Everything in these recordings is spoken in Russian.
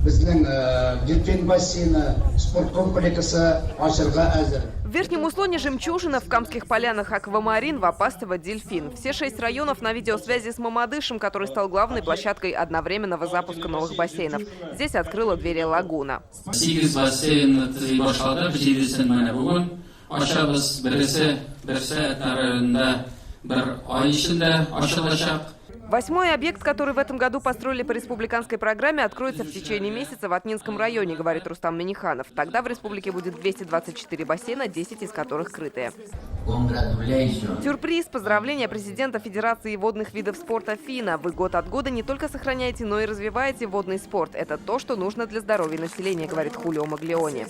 В Верхнем Услоне «Жемчужина», в Камских полянах «Аквамарин», в Апастово «Дельфин». Все 6 районов на видеосвязи с Мамадышем, который стал главной площадкой одновременного запуска новых бассейнов. Здесь открыла двери лагуна. 8 бассейн башлады, желісін мәне бүгін. Ашабыз бірісі районында бір ай ішінде ашылашақ. 8-й объект, который в этом году построили по республиканской программе, откроется в течение месяца в Атнинском районе, говорит Рустам Миниханов. Тогда в республике будет 224 бассейна, 10 из которых крытые. Сюрприз – поздравления президента Федерации водных видов спорта ФИНА. Вы год от года не только сохраняете, но и развиваете водный спорт. Это то, что нужно для здоровья населения, говорит Хулио Маглиони.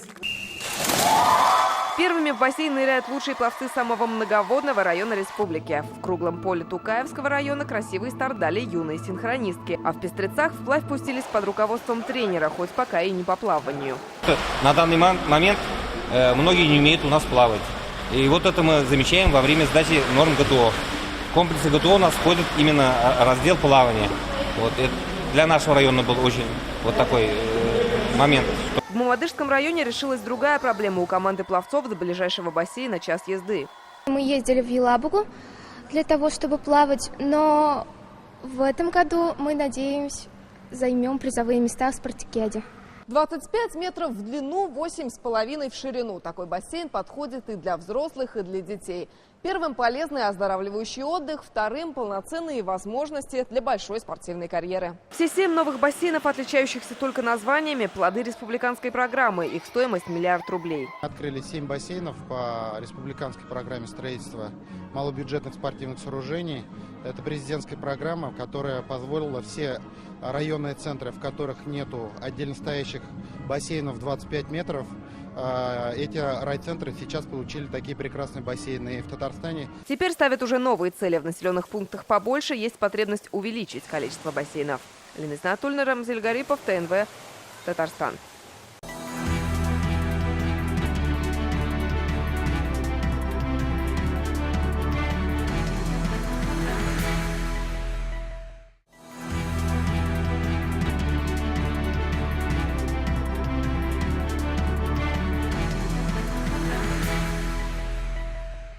Первыми в бассейн ныряют лучшие пловцы самого многоводного района республики. В круглом поле Тукаевского района красивый старт дали юные синхронистки. А в Пестрецах вплавь пустились под руководством тренера, хоть пока и не по плаванию. На данный момент многие не умеют у нас плавать. И вот это мы замечаем во время сдачи норм ГТО. В комплексе ГТО у нас входит именно раздел плавания. Вот это для нашего района был очень вот такой момент. В Мамадышском районе решилась другая проблема. У команды пловцов до ближайшего бассейна час езды. Мы ездили в Елабугу для того, чтобы плавать, но в этом году мы, надеемся, займем призовые места в спартакиаде. 25 метров в длину, 8,5 в ширину. Такой бассейн подходит и для взрослых, и для детей. Первым – полезный оздоравливающий отдых, вторым – полноценные возможности для большой спортивной карьеры. Все 7 новых бассейнов, отличающихся только названиями, плоды республиканской программы. Их стоимость – $1 миллиард. Открыли 7 бассейнов по республиканской программе строительства малобюджетных спортивных сооружений. Это президентская программа, которая позволила все районные центры, в которых нету отдельно стоящих бассейнов 25 метров, эти райцентры сейчас получили такие прекрасные бассейны и в Татарстане. Теперь ставят уже новые цели. В населенных пунктах побольше есть потребность увеличить количество бассейнов. Лена Иснаатульна, Рамзель Гарипов, ТНВ, Татарстан.